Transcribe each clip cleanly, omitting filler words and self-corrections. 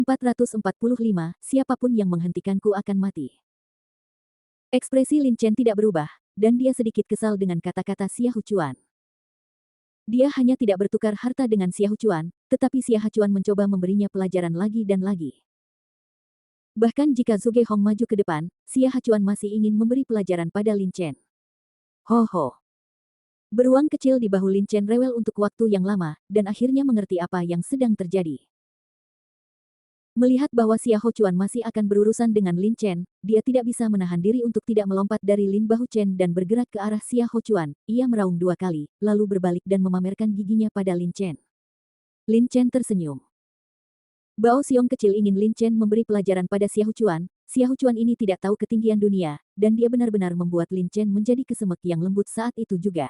445, siapapun yang menghentikanku akan mati. Ekspresi Lin Chen tidak berubah, dan dia sedikit kesal dengan kata-kata Xia Huchuan. Dia hanya tidak bertukar harta dengan Xia Huchuan, tetapi Xia Huchuan mencoba memberinya pelajaran lagi dan lagi. Bahkan jika Zhuge Hong maju ke depan, Xia Huchuan masih ingin memberi pelajaran pada Lin Chen. Ho ho. Beruang kecil di bahu Lin Chen rewel untuk waktu yang lama, dan akhirnya mengerti apa yang sedang terjadi. Melihat bahwa Xia Huchuan masih akan berurusan dengan Lin Chen, dia tidak bisa menahan diri untuk tidak melompat dari Lin Bahu Chen dan bergerak ke arah Xia Huchuan. Ia meraung 2 kali, lalu berbalik dan memamerkan giginya pada Lin Chen. Lin Chen tersenyum. Bao Xiong kecil ingin Lin Chen memberi pelajaran pada Xia Huchuan. Xia Huchuan ini tidak tahu ketinggian dunia, dan dia benar-benar membuat Lin Chen menjadi kesemek yang lembut saat itu juga.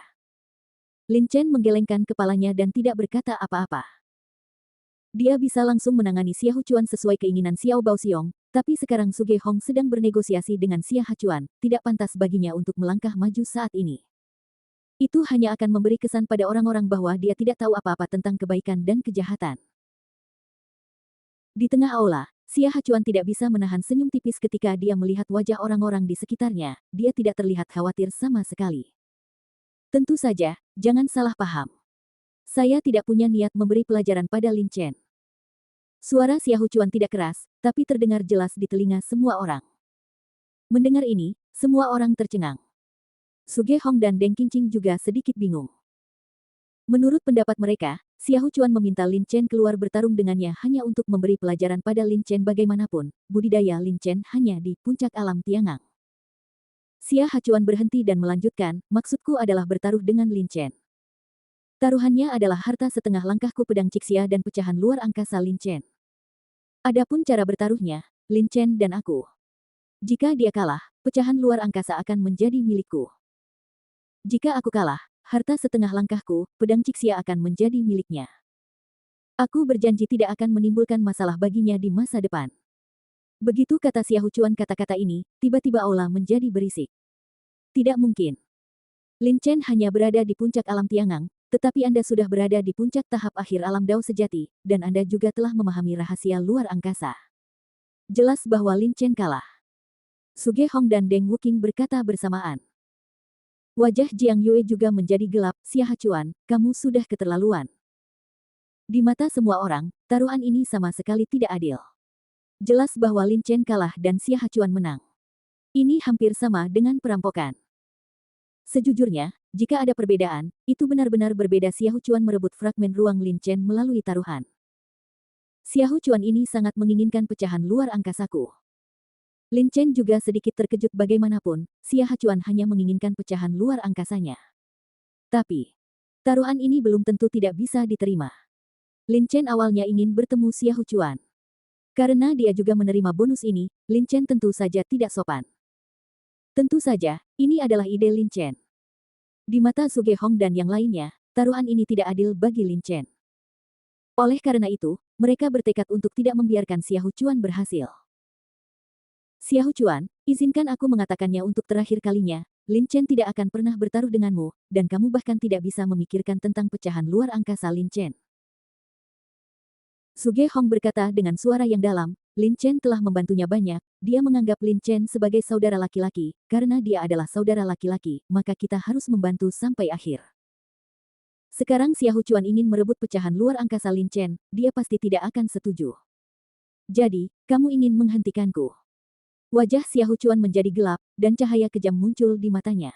Lin Chen menggelengkan kepalanya dan tidak berkata apa-apa. Dia bisa langsung menangani Xia Huchuan sesuai keinginan Xiao Baoxiong, tapi sekarang Zhuge Hong sedang bernegosiasi dengan Xia Huchuan, tidak pantas baginya untuk melangkah maju saat ini. Itu hanya akan memberi kesan pada orang-orang bahwa dia tidak tahu apa-apa tentang kebaikan dan kejahatan. Di tengah aula, Xia Huchuan tidak bisa menahan senyum tipis ketika dia melihat wajah orang-orang di sekitarnya. Dia tidak terlihat khawatir sama sekali. Tentu saja, jangan salah paham. Saya tidak punya niat memberi pelajaran pada Lin Chen. Suara Xia Huchuan tidak keras, tapi terdengar jelas di telinga semua orang. Mendengar ini, semua orang tercengang. Zhuge Hong dan Deng Qingqing juga sedikit bingung. Menurut pendapat mereka, Xia Huchuan meminta Lin Chen keluar bertarung dengannya hanya untuk memberi pelajaran pada Lin Chen bagaimanapun. Budidaya Lin Chen hanya di puncak alam Tiangang. Xia Huchuan berhenti dan melanjutkan, maksudku adalah bertaruh dengan Lin Chen. Taruhannya adalah harta setengah langkahku pedang Cixia dan pecahan luar angkasa Lin Chen. Adapun cara bertaruhnya, Lin Chen dan aku. Jika dia kalah, pecahan luar angkasa akan menjadi milikku. Jika aku kalah, harta setengah langkahku, pedang Cixia akan menjadi miliknya. Aku berjanji tidak akan menimbulkan masalah baginya di masa depan. Begitu kata Xia Huchuan kata-kata ini, tiba-tiba aula menjadi berisik. Tidak mungkin. Lin Chen hanya berada di puncak alam Tiangang, tetapi Anda sudah berada di puncak tahap akhir alam Dao sejati, dan Anda juga telah memahami rahasia luar angkasa. Jelas bahwa Lin Chen kalah. Zhuge Hong dan Deng Wuqing berkata bersamaan. Wajah Jiang Yue juga menjadi gelap. Xia Huchuan, kamu sudah keterlaluan. Di mata semua orang, taruhan ini sama sekali tidak adil. Jelas bahwa Lin Chen kalah dan Xia Huchuan menang. Ini hampir sama dengan perampokan. Sejujurnya, jika ada perbedaan, itu benar-benar berbeda. Xia Huchuan merebut fragmen ruang Lin Chen melalui taruhan. Xia Huchuan ini sangat menginginkan pecahan luar angkasaku. Lin Chen juga sedikit terkejut bagaimanapun, Xia Huchuan hanya menginginkan pecahan luar angkasanya. Tapi, taruhan ini belum tentu tidak bisa diterima. Lin Chen awalnya ingin bertemu Xia Huchuan. Karena dia juga menerima bonus ini, Lin Chen tentu saja tidak sopan. Tentu saja, ini adalah ide Lin Chen. Di mata Zhuge Hong dan yang lainnya, taruhan ini tidak adil bagi Lin Chen. Oleh karena itu, mereka bertekad untuk tidak membiarkan Xia Huchuan berhasil. Xia Huchuan, izinkan aku mengatakannya untuk terakhir kalinya, Lin Chen tidak akan pernah bertaruh denganmu, dan kamu bahkan tidak bisa memikirkan tentang pecahan luar angkasa Lin Chen. Zhuge Hong berkata dengan suara yang dalam, Lin Chen telah membantunya banyak, dia menganggap Lin Chen sebagai saudara laki-laki, karena dia adalah saudara laki-laki, maka kita harus membantu sampai akhir. Sekarang Xia Huchuan ingin merebut pecahan luar angkasa Lin Chen, dia pasti tidak akan setuju. Jadi, kamu ingin menghentikanku. Wajah Xia Huchuan menjadi gelap, dan cahaya kejam muncul di matanya.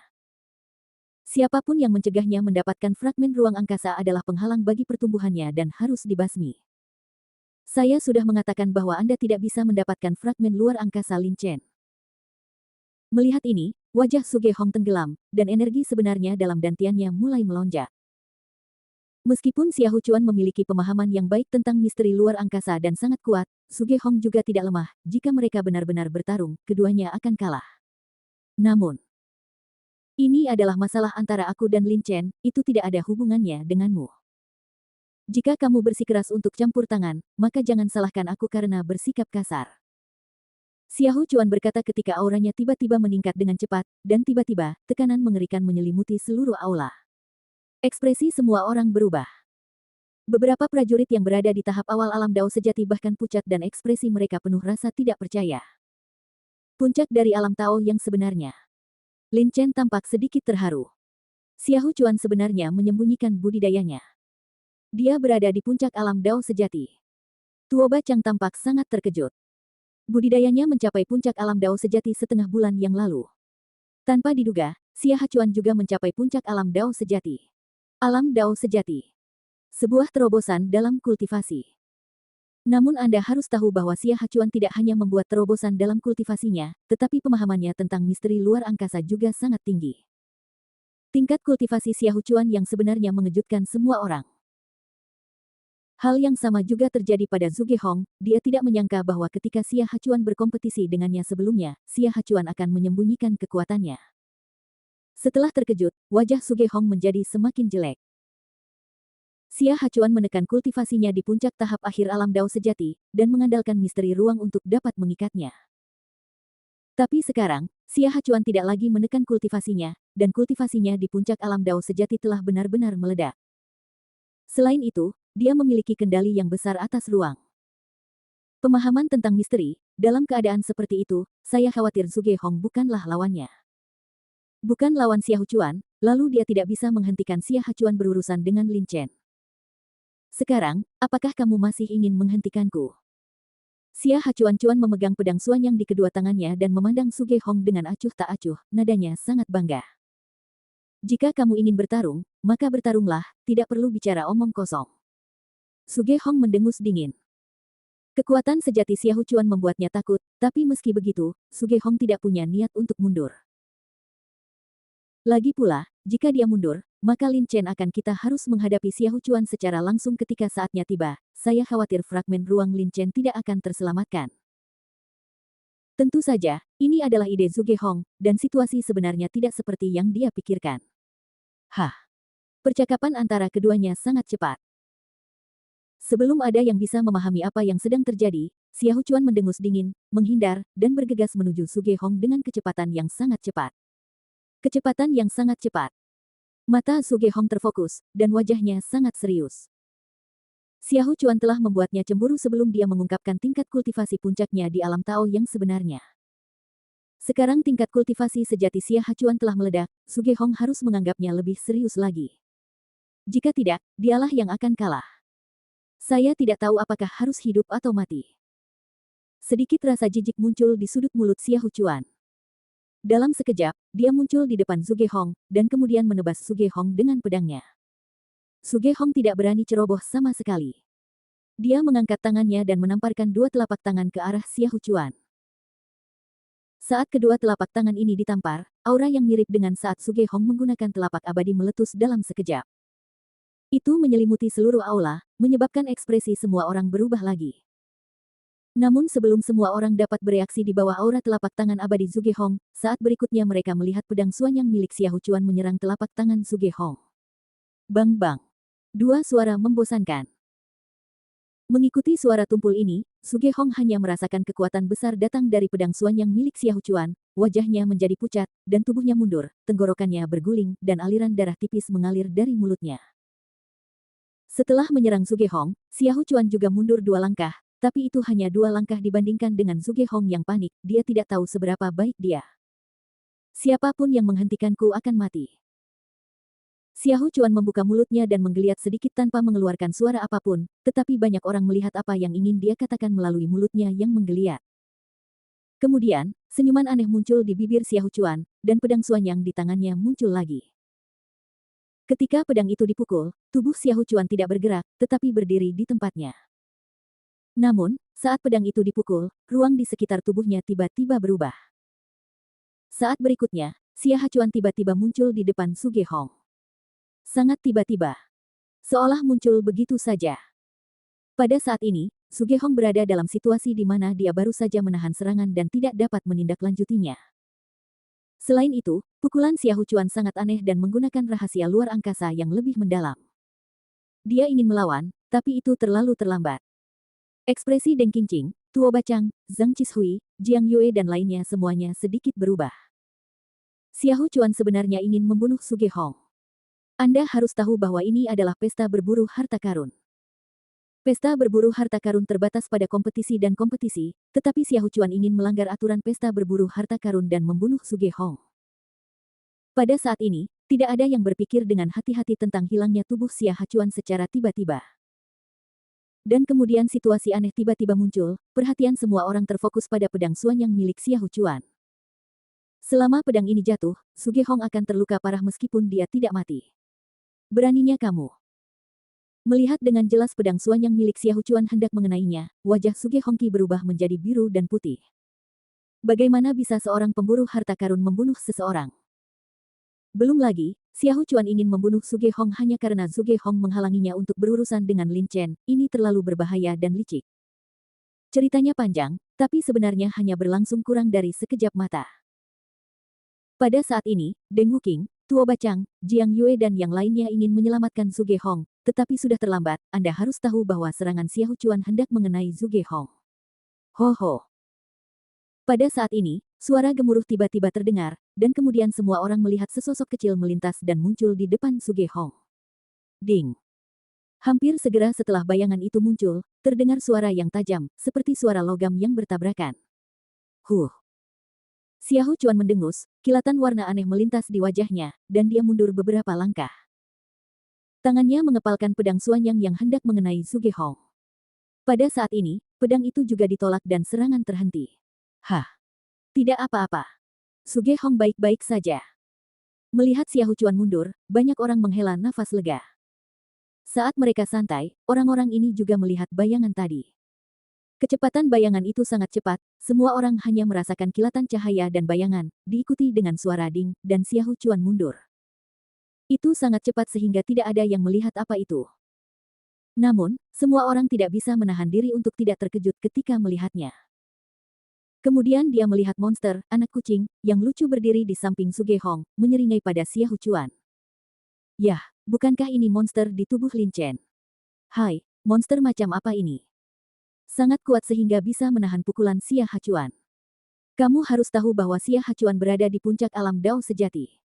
Siapapun yang mencegahnya mendapatkan fragmen ruang angkasa adalah penghalang bagi pertumbuhannya dan harus dibasmi. Saya sudah mengatakan bahwa Anda tidak bisa mendapatkan fragmen luar angkasa Lin Chen. Melihat ini, wajah Zhuge Hong tenggelam, dan energi sebenarnya dalam dantiannya mulai melonjak. Meskipun Xia Huchuan memiliki pemahaman yang baik tentang misteri luar angkasa dan sangat kuat, Zhuge Hong juga tidak lemah. Jika mereka benar-benar bertarung, keduanya akan kalah. Namun, ini adalah masalah antara aku dan Lin Chen, itu tidak ada hubungannya denganmu. Jika kamu bersikeras untuk campur tangan, maka jangan salahkan aku karena bersikap kasar. Xia Huchuan berkata ketika auranya tiba-tiba meningkat dengan cepat, dan tiba-tiba, tekanan mengerikan menyelimuti seluruh aula. Ekspresi semua orang berubah. Beberapa prajurit yang berada di tahap awal alam Dao sejati bahkan pucat dan ekspresi mereka penuh rasa tidak percaya. Puncak dari alam Tao yang sebenarnya. Lin Chen tampak sedikit terharu. Xiahou Chuan sebenarnya menyembunyikan budidayanya. Dia berada di puncak alam Dao sejati. Tuo Bacang tampak sangat terkejut. Budidayanya mencapai puncak alam Dao sejati setengah bulan yang lalu. Tanpa diduga, Xiahou Chuan juga mencapai puncak alam Dao sejati. Alam Dao sejati. Sebuah terobosan dalam kultivasi. Namun Anda harus tahu bahwa Xiahou Chuan tidak hanya membuat terobosan dalam kultivasinya, tetapi pemahamannya tentang misteri luar angkasa juga sangat tinggi. Tingkat kultivasi Xiahou Chuan yang sebenarnya mengejutkan semua orang. Hal yang sama juga terjadi pada Zhuge Hong, dia tidak menyangka bahwa ketika Xiahou Chuan berkompetisi dengannya sebelumnya, Xiahou Chuan akan menyembunyikan kekuatannya. Setelah terkejut, wajah Zhuge Hong menjadi semakin jelek. Xiahou Chuan menekan kultivasinya di puncak tahap akhir alam Dao sejati, dan mengandalkan misteri ruang untuk dapat mengikatnya. Tapi sekarang, Xiahou Chuan tidak lagi menekan kultivasinya, dan kultivasinya di puncak alam Dao sejati telah benar-benar meledak. Selain itu, dia memiliki kendali yang besar atas ruang. Pemahaman tentang misteri, dalam keadaan seperti itu, saya khawatir Zhuge Hong bukanlah lawannya. Bukan lawan Xiahou Chuan, lalu dia tidak bisa menghentikan Xiahou Chuan berurusan dengan Lin Chen. Sekarang, apakah kamu masih ingin menghentikanku? Xiahou Chuan memegang pedang suanyang di kedua tangannya dan memandang Zhuge Hong dengan acuh tak acuh, nadanya sangat bangga. Jika kamu ingin bertarung, maka bertarunglah, tidak perlu bicara omong kosong. Zhuge Hong mendengus dingin. Kekuatan sejati Xiahou Chuan membuatnya takut, tapi meski begitu, Zhuge Hong tidak punya niat untuk mundur. Lagi pula, jika dia mundur, maka Lin Chen akan kita harus menghadapi Xiahou Chuan secara langsung ketika saatnya tiba. Saya khawatir fragmen ruang Lin Chen tidak akan terselamatkan. Tentu saja, ini adalah ide Zhuge Hong, dan situasi sebenarnya tidak seperti yang dia pikirkan. Percakapan antara keduanya sangat cepat. Sebelum ada yang bisa memahami apa yang sedang terjadi, Xiahou Chuan mendengus dingin, menghindar, dan bergegas menuju Zhuge Hong dengan kecepatan yang sangat cepat. Kecepatan yang sangat cepat. Mata Zhuge Hong terfokus, dan wajahnya sangat serius. Xiahou Chuan telah membuatnya cemburu sebelum dia mengungkapkan tingkat kultivasi puncaknya di alam Tao yang sebenarnya. Sekarang tingkat kultivasi sejati Xiahou Chuan telah meledak, Zhuge Hong harus menganggapnya lebih serius lagi. Jika tidak, dialah yang akan kalah. Saya tidak tahu apakah harus hidup atau mati. Sedikit rasa jijik muncul di sudut mulut Xiahou Chuan. Dalam sekejap, dia muncul di depan Zhuge Hong, dan kemudian menebas Zhuge Hong dengan pedangnya. Zhuge Hong tidak berani ceroboh sama sekali. Dia mengangkat tangannya dan menamparkan dua telapak tangan ke arah Xiahou Chuan. Saat kedua telapak tangan ini ditampar, aura yang mirip dengan saat Zhuge Hong menggunakan telapak abadi meletus dalam sekejap. Itu menyelimuti seluruh aula, menyebabkan ekspresi semua orang berubah lagi. Namun sebelum semua orang dapat bereaksi di bawah aura telapak tangan abadi Zhuge Hong, saat berikutnya mereka melihat pedang suanyang milik Xiahou Chuan menyerang telapak tangan Zhuge Hong. Bang bang. Dua suara membosankan. Mengikuti suara tumpul ini, Zhuge Hong hanya merasakan kekuatan besar datang dari pedang suanyang milik Xiahou Chuan, wajahnya menjadi pucat, dan tubuhnya mundur, tenggorokannya berguling, dan aliran darah tipis mengalir dari mulutnya. Setelah menyerang Zhuge Hong, Xiahou Chuan juga mundur dua langkah, tapi itu hanya dua langkah dibandingkan dengan Zhuge Hong yang panik, dia tidak tahu seberapa baik dia. Siapapun yang menghentikanku akan mati. Xiahou Chuan membuka mulutnya dan menggeliat sedikit tanpa mengeluarkan suara apapun, tetapi banyak orang melihat apa yang ingin dia katakan melalui mulutnya yang menggeliat. Kemudian, senyuman aneh muncul di bibir Xiahou Chuan, dan pedang suanyang di tangannya muncul lagi. Ketika pedang itu dipukul, tubuh Xiahou Chuan tidak bergerak, tetapi berdiri di tempatnya. Namun, saat pedang itu dipukul, ruang di sekitar tubuhnya tiba-tiba berubah. Saat berikutnya, Xiahou Chuan tiba-tiba muncul di depan Zhuge Hong. Sangat tiba-tiba. Seolah muncul begitu saja. Pada saat ini, Zhuge Hong berada dalam situasi di mana dia baru saja menahan serangan dan tidak dapat menindaklanjutinya. Selain itu, pukulan Xiahou Chuan sangat aneh dan menggunakan rahasia luar angkasa yang lebih mendalam. Dia ingin melawan, tapi itu terlalu terlambat. Ekspresi Deng Qingqing, Tuo Bacang, Zhang Qishui, Jiang Yue dan lainnya semuanya sedikit berubah. Xiahou Chuan sebenarnya ingin membunuh Zhuge Hong. Anda harus tahu bahwa ini adalah pesta berburu harta karun. Pesta berburu harta karun terbatas pada kompetisi dan kompetisi, tetapi Xia Huchuan ingin melanggar aturan pesta berburu harta karun dan membunuh Suge Hong. Pada saat ini, tidak ada yang berpikir dengan hati-hati tentang hilangnya tubuh Xia Huchuan secara tiba-tiba. Dan kemudian situasi aneh tiba-tiba muncul, perhatian semua orang terfokus pada pedang Suanyang milik Xia Huchuan. Selama pedang ini jatuh, Suge Hong akan terluka parah meskipun dia tidak mati. Beraninya kamu. Melihat dengan jelas pedang Suanyang milik Xia Huchuan hendak mengenainya, wajah Suge Hongqi berubah menjadi biru dan putih. Bagaimana bisa seorang pemburu harta karun membunuh seseorang? Belum lagi, Xia Huchuan ingin membunuh Suge Hong hanya karena Suge Hong menghalanginya untuk berurusan dengan Lin Chen. Ini terlalu berbahaya dan licik. Ceritanya panjang, tapi sebenarnya hanya berlangsung kurang dari sekejap mata. Pada saat ini, Deng Wuqing, Tuo Bacang, Jiang Yue dan yang lainnya ingin menyelamatkan Suge Hong, tetapi sudah terlambat. Anda harus tahu bahwa serangan Xia Huchuan hendak mengenai Suge Hong. Ho ho. Pada saat ini, suara gemuruh tiba-tiba terdengar, dan kemudian semua orang melihat sesosok kecil melintas dan muncul di depan Suge Hong. Ding. Hampir segera setelah bayangan itu muncul, terdengar suara yang tajam, seperti suara logam yang bertabrakan. Xia Huchuan mendengus, kilatan warna aneh melintas di wajahnya, dan dia mundur beberapa langkah. Tangannya mengepalkan pedang Suanyang yang hendak mengenai Suge Hong. Pada saat ini, pedang itu juga ditolak dan serangan terhenti. Hah? Tidak apa-apa. Suge Hong baik-baik saja. Melihat Xia Huchuan mundur, banyak orang menghela nafas lega. Saat mereka santai, orang-orang ini juga melihat bayangan tadi. Kecepatan bayangan itu sangat cepat, semua orang hanya merasakan kilatan cahaya dan bayangan, diikuti dengan suara ding, dan Xia Huchuan mundur. Itu sangat cepat sehingga tidak ada yang melihat apa itu. Namun, semua orang tidak bisa menahan diri untuk tidak terkejut ketika melihatnya. Kemudian dia melihat monster, anak kucing, yang lucu berdiri di samping Suge Hong, menyeringai pada Xia Huchuan. Yah, bukankah ini monster di tubuh Lin Chen? Hai, monster macam apa ini? Sangat kuat sehingga bisa menahan pukulan Xia Huchuan. Kamu harus tahu bahwa Xia Huchuan berada di puncak alam Dao sejati.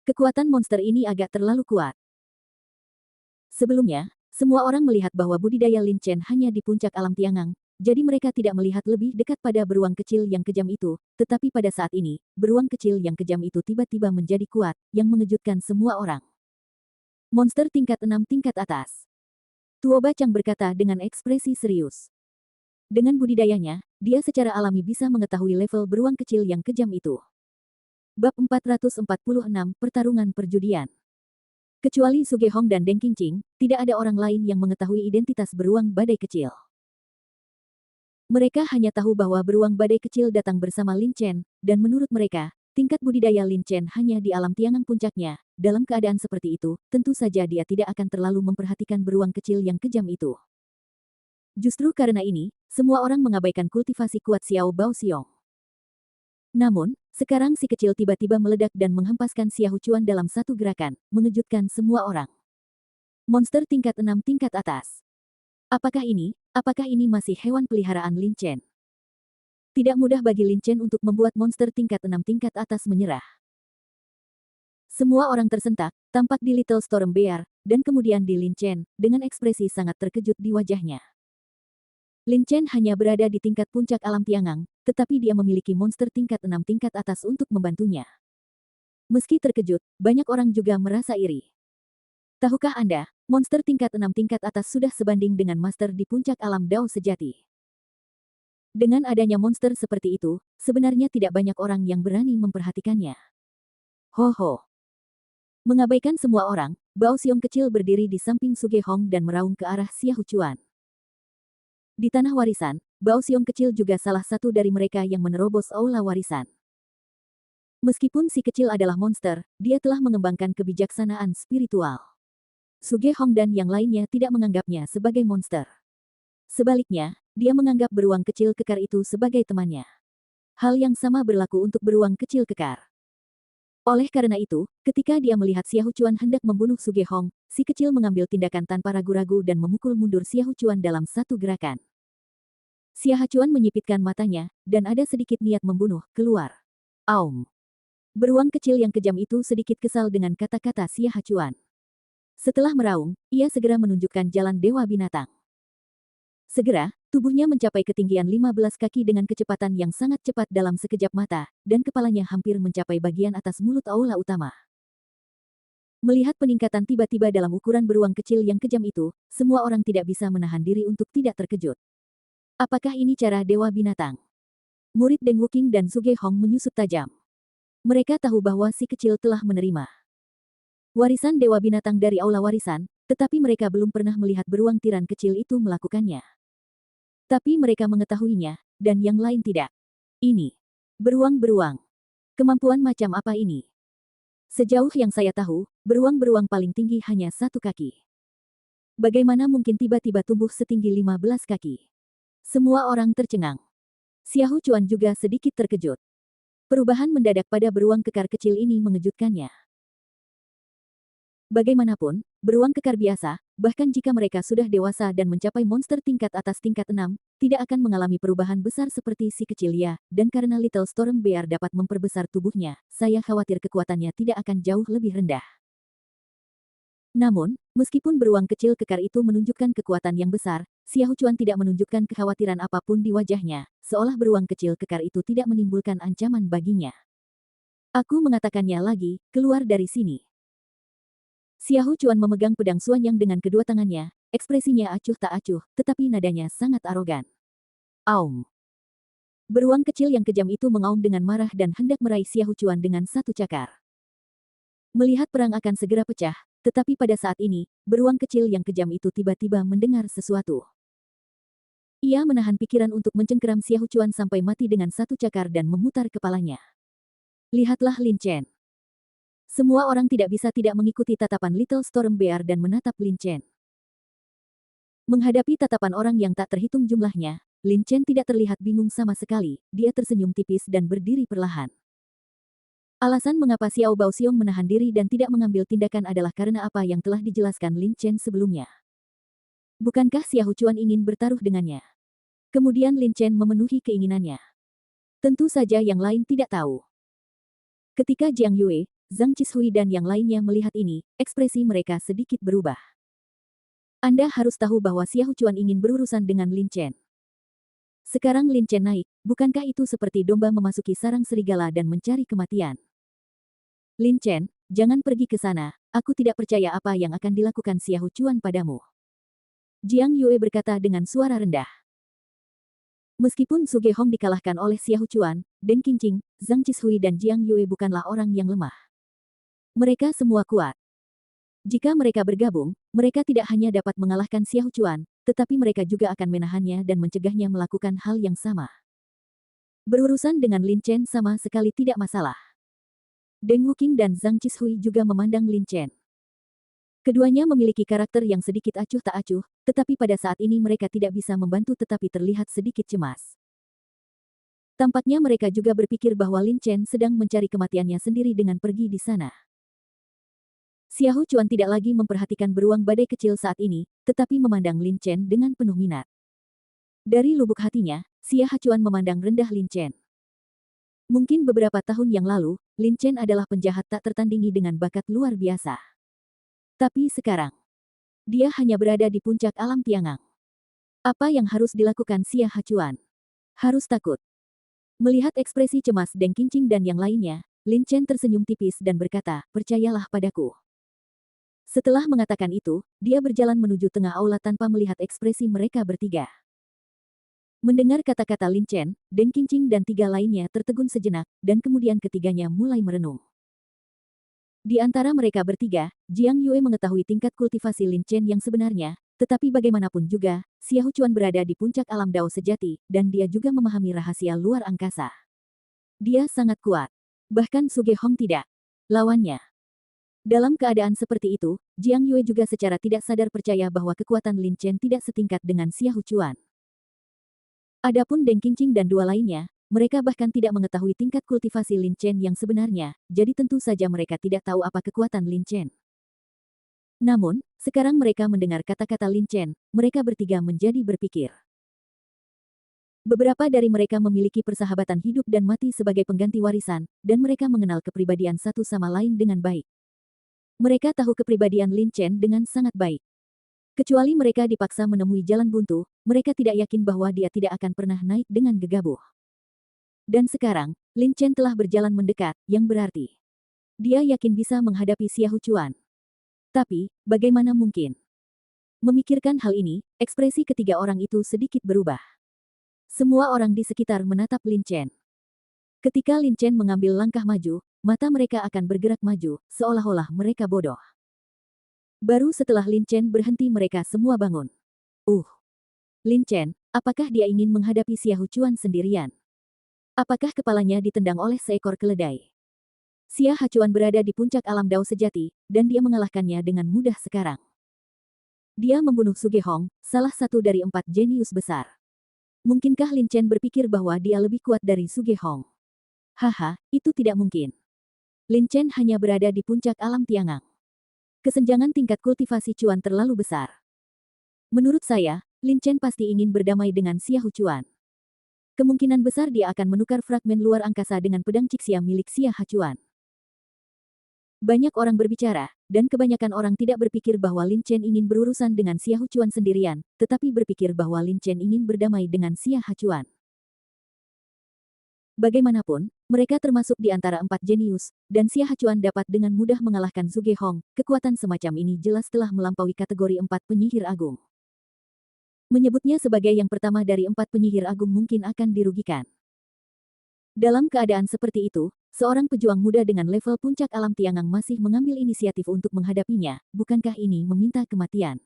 Kekuatan monster ini agak terlalu kuat. Sebelumnya, semua orang melihat bahwa budidaya Lin Chen hanya di puncak alam Tiangang, jadi mereka tidak melihat lebih dekat pada beruang kecil yang kejam itu, tetapi pada saat ini, beruang kecil yang kejam itu tiba-tiba menjadi kuat, yang mengejutkan semua orang. Monster tingkat 6 tingkat atas. Tuo Bacang berkata dengan ekspresi serius. Dengan budidayanya, dia secara alami bisa mengetahui level beruang kecil yang kejam itu. Bab 446, Pertarungan Perjudian. Kecuali Suge Hong dan Deng Qingqing, tidak ada orang lain yang mengetahui identitas beruang badai kecil. Mereka hanya tahu bahwa beruang badai kecil datang bersama Lin Chen, dan menurut mereka, tingkat budidaya Lin Chen hanya di alam Tiangang puncaknya. Dalam keadaan seperti itu, tentu saja dia tidak akan terlalu memperhatikan beruang kecil yang kejam itu. Justru karena ini, semua orang mengabaikan kultivasi kuat Xiao Bao Xiong. Namun, sekarang si kecil tiba-tiba meledak dan menghempaskan Xia Huchuan dalam satu gerakan, mengejutkan semua orang. Monster tingkat 6 tingkat atas. Apakah ini masih hewan peliharaan Lin Chen? Tidak mudah bagi Lin Chen untuk membuat monster tingkat 6 tingkat atas menyerah. Semua orang tersentak, tampak di Little Storm Bear, dan kemudian di Lin Chen, dengan ekspresi sangat terkejut di wajahnya. Lin Chen hanya berada di tingkat puncak alam Tiangang, tetapi dia memiliki monster tingkat 6 tingkat atas untuk membantunya. Meski terkejut, banyak orang juga merasa iri. Tahukah Anda, monster tingkat 6 tingkat atas sudah sebanding dengan master di puncak alam Dao sejati. Dengan adanya monster seperti itu, sebenarnya tidak banyak orang yang berani memperhatikannya. Ho ho. Mengabaikan semua orang, Bao Xiong kecil berdiri di samping Suge Hong dan meraung ke arah Xia Huchuan. Di tanah warisan, Bao Xiong kecil juga salah satu dari mereka yang menerobos aula warisan. Meskipun si kecil adalah monster, dia telah mengembangkan kebijaksanaan spiritual. Suge Hong dan yang lainnya tidak menganggapnya sebagai monster. Sebaliknya, dia menganggap beruang kecil kekar itu sebagai temannya. Hal yang sama berlaku untuk beruang kecil kekar. Oleh karena itu, ketika dia melihat Xia Huchuan hendak membunuh Suge Hong, si kecil mengambil tindakan tanpa ragu-ragu dan memukul mundur Xia Huchuan dalam satu gerakan. Xia Huchuan menyipitkan matanya, dan ada sedikit niat membunuh keluar. Aum. Beruang kecil yang kejam itu sedikit kesal dengan kata-kata Xia Huchuan. Setelah meraung, ia segera menunjukkan jalan Dewa Binatang. Segera, tubuhnya mencapai ketinggian 15 kaki dengan kecepatan yang sangat cepat dalam sekejap mata, dan kepalanya hampir mencapai bagian atas mulut aula utama. Melihat peningkatan tiba-tiba dalam ukuran beruang kecil yang kejam itu, semua orang tidak bisa menahan diri untuk tidak terkejut. Apakah ini cara Dewa Binatang? Murid Deng Wuking dan Suge Hong menyusut tajam. Mereka tahu bahwa si kecil telah menerima warisan Dewa Binatang dari aula warisan, tetapi mereka belum pernah melihat beruang tiran kecil itu melakukannya. Tapi mereka mengetahuinya, dan yang lain tidak. Ini beruang-beruang. Kemampuan macam apa ini? Sejauh yang saya tahu, beruang-beruang paling tinggi hanya 1 kaki. Bagaimana mungkin tiba-tiba tumbuh setinggi 15 kaki? Semua orang tercengang. Xiahou Chuan juga sedikit terkejut. Perubahan mendadak pada beruang kekar kecil ini mengejutkannya. Bagaimanapun, beruang kekar biasa, bahkan jika mereka sudah dewasa dan mencapai monster tingkat atas tingkat 6, tidak akan mengalami perubahan besar seperti si kecil ya, dan karena Little Storm Bear dapat memperbesar tubuhnya, saya khawatir kekuatannya tidak akan jauh lebih rendah. Namun, meskipun beruang kecil kekar itu menunjukkan kekuatan yang besar, Xiahou Chuan tidak menunjukkan kekhawatiran apapun di wajahnya, seolah beruang kecil kekar itu tidak menimbulkan ancaman baginya. Aku mengatakannya lagi, keluar dari sini. Xiahou Chuan memegang pedang Suanyang dengan kedua tangannya, ekspresinya acuh tak acuh, tetapi nadanya sangat arogan. Aum. Beruang kecil yang kejam itu mengaum dengan marah dan hendak meraih Xiahou Chuan dengan satu cakar. Melihat perang akan segera pecah, tetapi pada saat ini, beruang kecil yang kejam itu tiba-tiba mendengar sesuatu. Ia menahan pikiran untuk mencengkeram Xiahou Chuan sampai mati dengan satu cakar dan memutar kepalanya. Lihatlah Lin Chen. Semua orang tidak bisa tidak mengikuti tatapan Little Storm Bear dan menatap Lin Chen. Menghadapi tatapan orang yang tak terhitung jumlahnya, Lin Chen tidak terlihat bingung sama sekali, dia tersenyum tipis dan berdiri perlahan. Alasan mengapa Xiao Baoxiong menahan diri dan tidak mengambil tindakan adalah karena apa yang telah dijelaskan Lin Chen sebelumnya. Bukankah Xiahou Chuan ingin bertaruh dengannya? Kemudian Lin Chen memenuhi keinginannya. Tentu saja yang lain tidak tahu. Ketika Jiang Yue, Zhang Qishui dan yang lainnya melihat ini, ekspresi mereka sedikit berubah. Anda harus tahu bahwa Xiahou Chuan ingin berurusan dengan Lin Chen. Sekarang Lin Chen naik, bukankah itu seperti domba memasuki sarang serigala dan mencari kematian? Lin Chen, jangan pergi ke sana, aku tidak percaya apa yang akan dilakukan Xiahou Chuan padamu. Jiang Yue berkata dengan suara rendah. Meskipun Suge Hong dikalahkan oleh Xiahou Chuan, Deng Qingqing, Zhang Qishui dan Jiang Yue bukanlah orang yang lemah. Mereka semua kuat. Jika mereka bergabung, mereka tidak hanya dapat mengalahkan Xiahou Chuan, tetapi mereka juga akan menahannya dan mencegahnya melakukan hal yang sama. Berurusan dengan Lin Chen sama sekali tidak masalah. Deng Wuking dan Zhang Qishui juga memandang Lin Chen. Keduanya memiliki karakter yang sedikit acuh tak acuh, tetapi pada saat ini mereka tidak bisa membantu tetapi terlihat sedikit cemas. Tampaknya mereka juga berpikir bahwa Lin Chen sedang mencari kematiannya sendiri dengan pergi di sana. Xiahou Chuan tidak lagi memperhatikan beruang badai kecil saat ini, tetapi memandang Lin Chen dengan penuh minat. Dari lubuk hatinya, Xiahou Chuan memandang rendah Lin Chen. Mungkin beberapa tahun yang lalu, Lin Chen adalah penjahat tak tertandingi dengan bakat luar biasa. Tapi sekarang, dia hanya berada di puncak alam Tiangang. Apa yang harus dilakukan Xiahou Chuan? Harus takut. Melihat ekspresi cemas Deng Qingqing dan yang lainnya, Lin Chen tersenyum tipis dan berkata, percayalah padaku. Setelah mengatakan itu, dia berjalan menuju tengah aula tanpa melihat ekspresi mereka bertiga. Mendengar kata-kata Lin Chen, Deng Qingqing dan 3 lainnya tertegun sejenak, dan kemudian ketiganya mulai merenung. Di antara mereka bertiga, Jiang Yue mengetahui tingkat kultivasi Lin Chen yang sebenarnya, tetapi bagaimanapun juga, Xiahou Chuan berada di puncak alam Dao sejati, dan dia juga memahami rahasia luar angkasa. Dia sangat kuat. Bahkan Suge Hong tidak. Lawannya. Dalam keadaan seperti itu, Jiang Yue juga secara tidak sadar percaya bahwa kekuatan Lin Chen tidak setingkat dengan Xiahou Chuan. Adapun Deng Qingqing dan 2 lainnya, mereka bahkan tidak mengetahui tingkat kultivasi Lin Chen yang sebenarnya, jadi tentu saja mereka tidak tahu apa kekuatan Lin Chen. Namun, sekarang mereka mendengar kata-kata Lin Chen, mereka bertiga menjadi berpikir. Beberapa dari mereka memiliki persahabatan hidup dan mati sebagai pengganti warisan, dan mereka mengenal kepribadian satu sama lain dengan baik. Mereka tahu kepribadian Lin Chen dengan sangat baik. Kecuali mereka dipaksa menemui jalan buntu, mereka tidak yakin bahwa dia tidak akan pernah naik dengan gegabah. Dan sekarang, Lin Chen telah berjalan mendekat, yang berarti dia yakin bisa menghadapi Xiahou Chuan. Tapi, bagaimana mungkin? Memikirkan hal ini, ekspresi ketiga orang itu sedikit berubah. Semua orang di sekitar menatap Lin Chen. Ketika Lin Chen mengambil langkah maju, mata mereka akan bergerak maju, seolah-olah mereka bodoh. Baru setelah Lin Chen berhenti mereka semua bangun. Lin Chen, apakah dia ingin menghadapi Xiahou Chuan sendirian? Apakah kepalanya ditendang oleh seekor keledai? Xiahou Chuan berada di puncak alam Dao sejati, dan dia mengalahkannya dengan mudah sekarang. Dia membunuh Suge Hong, salah satu dari 4 jenius besar. Mungkinkah Lin Chen berpikir bahwa dia lebih kuat dari Suge Hong? Haha, itu tidak mungkin. Lin Chen hanya berada di puncak alam Tiangang. Kesenjangan tingkat kultivasi Chuan terlalu besar. Menurut saya, Lin Chen pasti ingin berdamai dengan Xiahou Chuan. Kemungkinan besar dia akan menukar fragmen luar angkasa dengan pedang Cixia milik Xiahou Chuan. Banyak orang berbicara, dan kebanyakan orang tidak berpikir bahwa Lin Chen ingin berurusan dengan Xiahou Chuan sendirian, tetapi berpikir bahwa Lin Chen ingin berdamai dengan Xiahou Chuan. Bagaimanapun, mereka termasuk di antara 4 jenius, dan Xiahou Chuan dapat dengan mudah mengalahkan Suge Hong. Kekuatan semacam ini jelas telah melampaui kategori 4 penyihir agung. Menyebutnya sebagai yang pertama dari 4 penyihir agung mungkin akan dirugikan. Dalam keadaan seperti itu, seorang pejuang muda dengan level puncak alam Tiangang masih mengambil inisiatif untuk menghadapinya. Bukankah ini meminta kematian?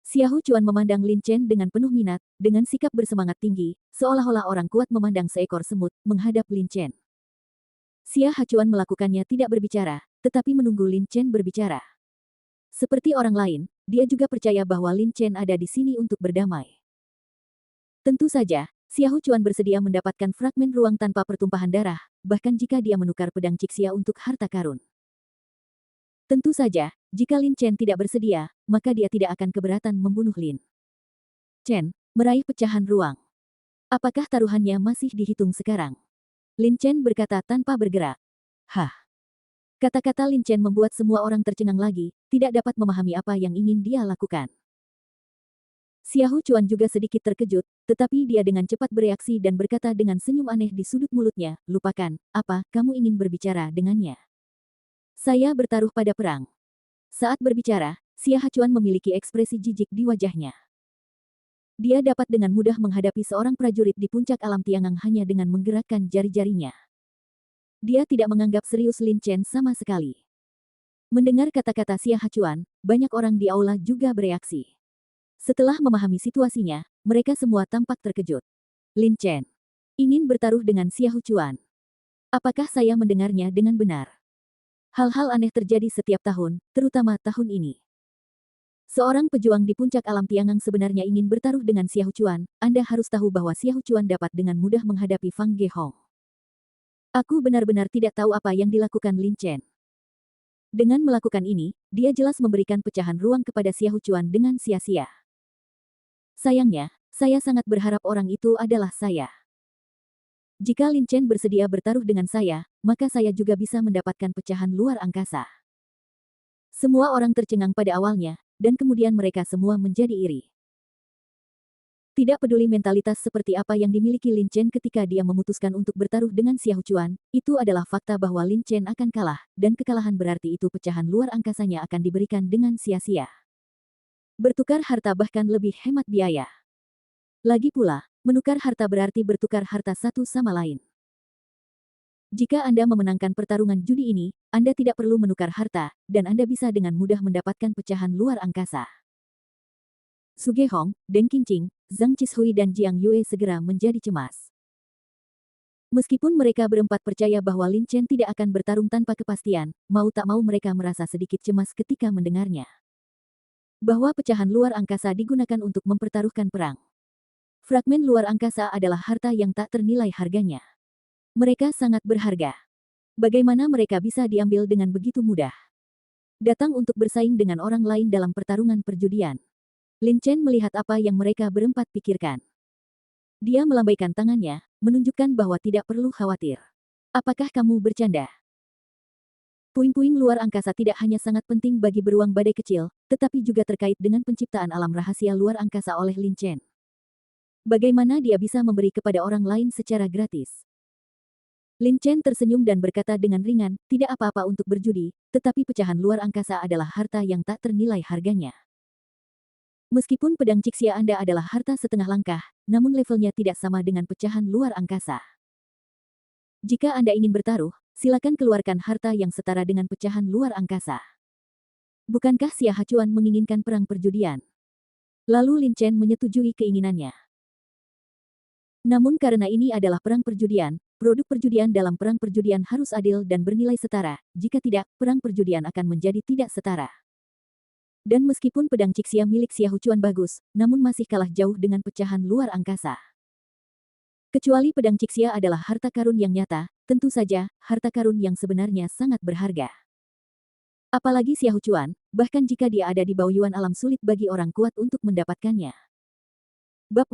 Xiahou Chuan memandang Lin Chen dengan penuh minat, dengan sikap bersemangat tinggi, seolah-olah orang kuat memandang seekor semut, menghadap Lin Chen. Xiahou Chuan melakukannya tidak berbicara, tetapi menunggu Lin Chen berbicara. Seperti orang lain, dia juga percaya bahwa Lin Chen ada di sini untuk berdamai. Tentu saja, Xiahou Chuan bersedia mendapatkan fragmen ruang tanpa pertumpahan darah, bahkan jika dia menukar pedang Cixia untuk harta karun. Tentu saja, jika Lin Chen tidak bersedia, maka dia tidak akan keberatan membunuh Lin Chen, meraih pecahan ruang. Apakah taruhannya masih dihitung sekarang? Lin Chen berkata tanpa bergerak. Hah. Kata-kata Lin Chen membuat semua orang tercengang lagi, tidak dapat memahami apa yang ingin dia lakukan. Xiahou Chuan juga sedikit terkejut, tetapi dia dengan cepat bereaksi dan berkata dengan senyum aneh di sudut mulutnya, lupakan, apa, kamu ingin berbicara dengannya? Saya bertaruh pada perang. Saat berbicara, Xiahou Chuan memiliki ekspresi jijik di wajahnya. Dia dapat dengan mudah menghadapi seorang prajurit di puncak alam Tiangang hanya dengan menggerakkan jari-jarinya. Dia tidak menganggap serius Lin Chen sama sekali. Mendengar kata-kata Xiahou Chuan, banyak orang di aula juga bereaksi. Setelah memahami situasinya, mereka semua tampak terkejut. Lin Chen ingin bertaruh dengan Xiahou Chuan. Apakah saya mendengarnya dengan benar? Hal-hal aneh terjadi setiap tahun, terutama tahun ini. Seorang pejuang di puncak alam Tiangang sebenarnya ingin bertaruh dengan Xiahou Chuan. Anda harus tahu bahwa Xiahou Chuan dapat dengan mudah menghadapi Fang Gehong. Aku benar-benar tidak tahu apa yang dilakukan Lin Chen. Dengan melakukan ini, dia jelas memberikan pecahan ruang kepada Xiahou Chuan dengan sia-sia. Sayangnya, saya sangat berharap orang itu adalah saya. Jika Lin Chen bersedia bertaruh dengan saya, maka saya juga bisa mendapatkan pecahan luar angkasa. Semua orang tercengang pada awalnya, dan kemudian mereka semua menjadi iri. Tidak peduli mentalitas seperti apa yang dimiliki Lin Chen ketika dia memutuskan untuk bertaruh dengan Xiahou Chuan, itu adalah fakta bahwa Lin Chen akan kalah, dan kekalahan berarti itu pecahan luar angkasanya akan diberikan dengan sia-sia. Bertukar harta bahkan lebih hemat biaya. Lagi pula, menukar harta berarti bertukar harta satu sama lain. Jika Anda memenangkan pertarungan judi ini, Anda tidak perlu menukar harta, dan Anda bisa dengan mudah mendapatkan pecahan luar angkasa. Suge Hong, Deng Qingqing, Zhang Qishui dan Jiang Yue segera menjadi cemas. Meskipun mereka berempat percaya bahwa Lin Chen tidak akan bertarung tanpa kepastian, mau tak mau mereka merasa sedikit cemas ketika mendengarnya. Bahwa pecahan luar angkasa digunakan untuk mempertaruhkan perang. Fragmen luar angkasa adalah harta yang tak ternilai harganya. Mereka sangat berharga. Bagaimana mereka bisa diambil dengan begitu mudah? Datang untuk bersaing dengan orang lain dalam pertarungan perjudian. Lin Chen melihat apa yang mereka berempat pikirkan. Dia melambaikan tangannya, menunjukkan bahwa tidak perlu khawatir. Apakah kamu bercanda? Puing-puing luar angkasa tidak hanya sangat penting bagi beruang badai kecil, tetapi juga terkait dengan penciptaan alam rahasia luar angkasa oleh Lin Chen. Bagaimana dia bisa memberi kepada orang lain secara gratis? Lin Chen tersenyum dan berkata dengan ringan, tidak apa-apa untuk berjudi, tetapi pecahan luar angkasa adalah harta yang tak ternilai harganya. Meskipun pedang Cixia Anda adalah harta setengah langkah, namun levelnya tidak sama dengan pecahan luar angkasa. Jika Anda ingin bertaruh, silakan keluarkan harta yang setara dengan pecahan luar angkasa. Bukankah Xia Hachuan menginginkan perang perjudian? Lalu Lin Chen menyetujui keinginannya. Namun karena ini adalah perang perjudian, produk perjudian dalam perang perjudian harus adil dan bernilai setara, jika tidak, perang perjudian akan menjadi tidak setara. Dan meskipun pedang Cixia milik Xia Hachuan bagus, namun masih kalah jauh dengan pecahan luar angkasa. Kecuali pedang Cixia adalah harta karun yang nyata, tentu saja, harta karun yang sebenarnya sangat berharga. Apalagi Xia Hachuan, bahkan jika dia ada di Baoyuan alam sulit bagi orang kuat untuk mendapatkannya. Bab